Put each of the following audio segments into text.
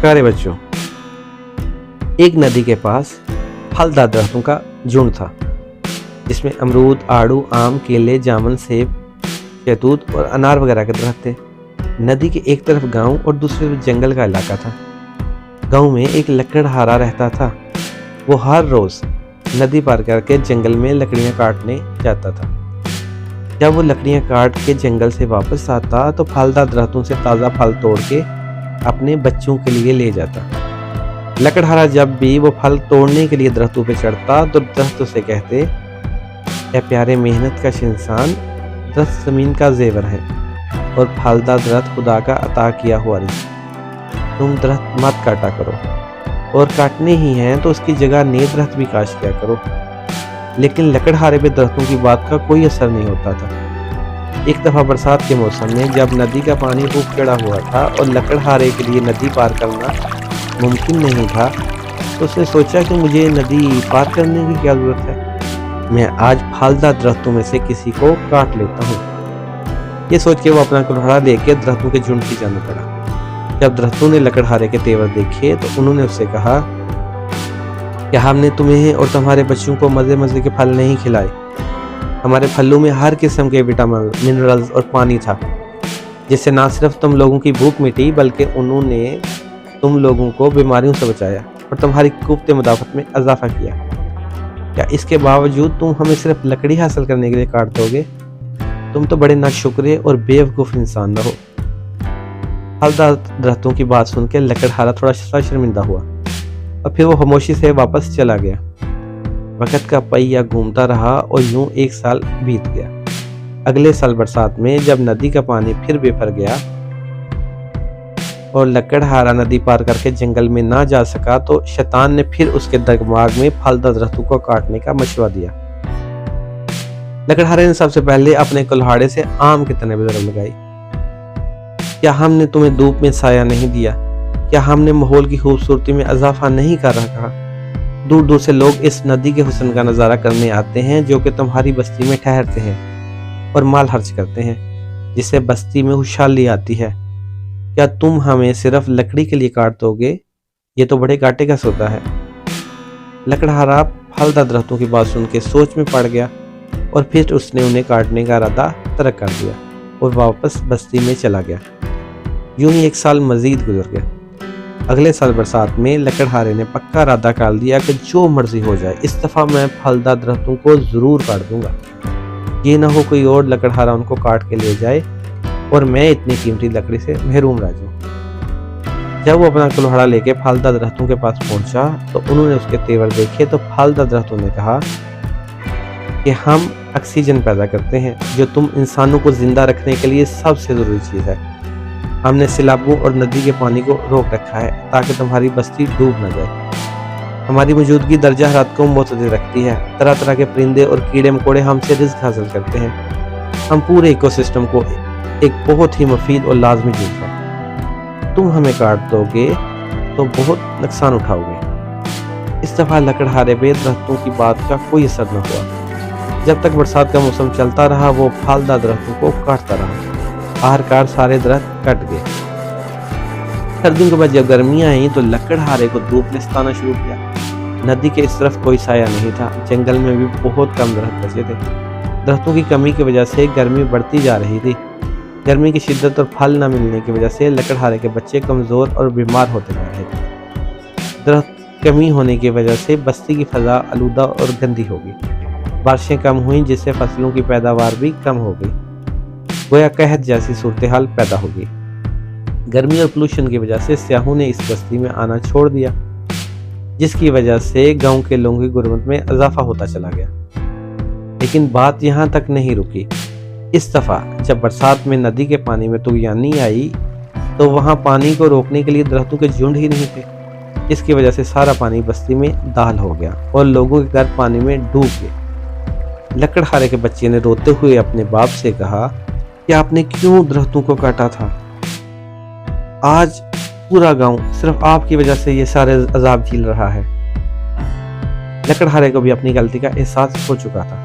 प्यारे बच्चों, एक नदी के पास फलदार दरख्तों का झुंड था जिसमें अमरूद, आड़ू, आम, केले, जामुन, सेब, शहतूत और अनार वगैरह के दरख्त थे। नदी के एक तरफ गांव और दूसरी तरफ जंगल का इलाका था। गांव में एक लकड़हारा रहता था। वो हर रोज नदी पार करके जंगल में लकड़ियां काटने जाता था। जब वो लकड़ियां काट के जंगल से वापस आता तो फलदार दरख्तों से ताज़ा फल तोड़ के अपने बच्चों के लिए ले जाता। लकड़हारा जब भी वो फल तोड़ने के लिए दरख्तों पे चढ़ता तो दरख्त उसे कहते, "ए प्यारे मेहनत का इंसान, दरख्त ज़मीन का जेवर है और फलदार दरख्त खुदा का अता किया हुआ रिज़्क। तुम दरख्त मत काटा करो, और काटने ही हैं तो उसकी जगह नए दरख्त भी काश किया करो।" लेकिन लकड़हारे पे दरख्तों की बात का कोई असर नहीं होता था। एक दफ़ा बरसात के मौसम में जब नदी का पानी खूब चढ़ा हुआ था और लकड़हारे के लिए नदी पार करना मुमकिन नहीं था, तो उसने सोचा कि मुझे नदी पार करने की क्या ज़रूरत है, मैं आज फलदार दरख्तों में से किसी को काट लेता हूँ। ये सोच के वो अपना कुल्हाड़ा लेके दरख्तों के झुंड की जाने पड़ा। जब दरख्तों ने लकड़हारे के तेवर देखे तो उन्होंने उससे कहा, "क्या हमने तुम्हें और तुम्हारे बच्चों को मज़े मज़े के फल नहीं खिलाए? हमारे फलों में हर किस्म के विटामिन, मिनरल्स और पानी था, जिससे ना सिर्फ तुम लोगों की भूख मिटी बल्कि उन्होंने तुम लोगों को बीमारियों से बचाया और तुम्हारी क़ुव्वत मुदाफ़त में इजाफा किया। क्या इसके बावजूद तुम हमें सिर्फ लकड़ी हासिल करने के लिए काट दोगे? तुम तो बड़े नाशुक्रे और बेवकूफ़ इंसान रहो।" फलदार दरख्तों की बात सुन के लकड़हारा थोड़ा सा शर्मिंदा हुआ और फिर वो खामोशी से वापस चला गया। वक़्त का पहिया घूमता रहा और यूं एक साल बीत गया। अगले साल बरसात में जब नदी का पानी फिर बेफर गया और लकड़हारा नदी पार करके जंगल में ना जा सका तो शैतान ने फिर उसके दिमाग में फलदार दरख्तों को काटने का मशवरा दिया। लकड़हारे ने सबसे पहले अपने कुल्हाड़े से आम के तने पर लगाई। "क्या हमने तुम्हें धूप में साया नहीं दिया? क्या हमने माहौल की खूबसूरती में इजाफा नहीं कर रखा? दूर दूर से लोग इस नदी के हुस्न का नज़ारा करने आते हैं जो कि तुम्हारी बस्ती में ठहरते हैं और माल खर्च करते हैं, जिससे बस्ती में खुशहाली आती है। क्या तुम हमें सिर्फ लकड़ी के लिए काट दोगे? ये तो बड़े घाटे का सौदा है।" लकड़हारा फलदार दरख्तों की बात सुन के सोच में पड़ गया और फिर उसने उन्हें काटने का इरादा तर्क कर दिया और वापस बस्ती में चला गया। यूं ही एक साल मजीद गुजर गया। अगले साल बरसात में लकड़हारे ने पक्का इरादा कर लिया कि जो मर्जी हो जाए, इस दफ़ा मैं फलदार दरख्तों को ज़रूर काट दूंगा। ये ना हो कोई और लकड़हारा उनको काट के ले जाए और मैं इतनी कीमती लकड़ी से महरूम रह जाऊं। जब वो अपना कुल्हाड़ा लेके फलदार दरख्तों के पास पहुंचा तो उन्होंने उसके तेवर देखे तो फलदार दरख्तों ने कहा कि हम ऑक्सीजन पैदा करते हैं, जो तुम इंसानों को जिंदा रखने के लिए सबसे ज़रूरी चीज़ है। हमने सैलाबों और नदी के पानी को रोक रखा है ताकि तुम्हारी बस्ती डूब न जाए। हमारी मौजूदगी दर्जा हरारत को मुतदल रखती है। तरह तरह के परिंदे और कीड़े मकोड़े हमसे रिज़्क हासिल करते हैं। हम पूरे इकोसिस्टम को एक बहुत ही मुफीद और लाजमी चीज़ है। तुम हमें काट दोगे तो बहुत नुकसान उठाओगे। इस दफ़ा लकड़हारे पे दरख्तों की बात का कोई असर न हुआ। जब तक बरसात का मौसम चलता रहा वो फलदार दरख्तों को काटता रहा। आखिरकार सारे दरख्त कट गए। सर्दियों के बाद जब गर्मियां आई तो लकड़हारे को धूप ने सताना शुरू किया। नदी के इस तरफ कोई साया नहीं था। जंगल में भी बहुत कम दरख्त बचे थे। दरख्तों की कमी की वजह से गर्मी बढ़ती जा रही थी। गर्मी की शिद्दत और फल न मिलने की वजह से लकड़हारे के बच्चे कमज़ोर और बीमार होते जा रहे थे। दरख्त कमी होने की वजह से बस्ती की फ़ज़ा आलूदा और गंदी हो गई। बारिशें कम हुई जिससे फसलों की पैदावार भी कम हो गई। गोया कहत जैसी सूरत हाल पैदा हो गई। गर्मी और पोल्यूशन की वजह से सियाहों ने इस बस्ती में आना छोड़ दिया, जिसकी वजह से गांव के लोगों की गुर्बत में इजाफा होता चला गया। लेकिन बात यहाँ तक नहीं रुकी। इस दफ़ा जब बरसात में नदी के पानी में तूफ़ानी आई तो वहाँ पानी को रोकने के लिए दरख्तों के झुंड ही नहीं थे, जिसकी वजह से सारा पानी बस्ती में दाल हो गया और लोगों के घर पानी में डूब गए। लकड़हारे के बच्चे ने रोते हुए अपने बाप से कहा कि आपने क्यों दरख्तों को काटा था? आज पूरा गांव सिर्फ आपकी वजह से ये सारे अजाब झेल रहा है। लकड़हारे को भी अपनी गलती का एहसास हो चुका था।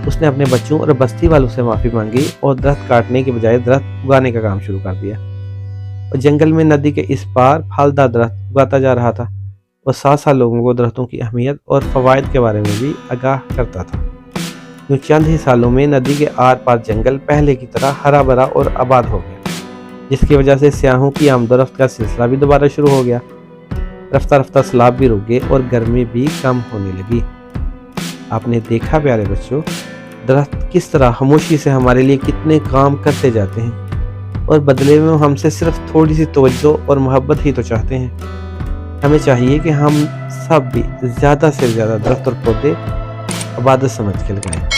उसने अपने बच्चों और बस्ती वालों से माफ़ी मांगी और दरख्त काटने के बजाय दरख्त उगाने का काम शुरू कर दिया। اور جنگل میں ندی کے اس پار پھلدار درخت اگاتا جا رہا تھا اور ساتھ ساتھ لوگوں کو درختوں کی اہمیت اور فوائد کے بارے میں بھی آگاہ کرتا تھا۔ یوں چند ہی سالوں میں ندی کے آر پار جنگل پہلے کی طرح ہرا بھرا اور آباد ہو گیا، جس کی وجہ سے سیاحوں کی آمد و رفت کا سلسلہ بھی دوبارہ شروع ہو گیا۔ رفتہ رفتہ سیلاب بھی رک گئے اور گرمی بھی کم ہونے لگی۔ آپ نے دیکھا پیارے بچوں، درخت کس طرح خاموشی سے ہمارے لیے کتنے کام کرتے جاتے ہیں اور بدلے میں ہم سے صرف تھوڑی سی توجہ اور محبت ہی تو چاہتے ہیں۔ ہمیں چاہیے کہ ہم سب بھی زیادہ سے زیادہ درخت اور پودے عبادت سمجھ کے لگائیں۔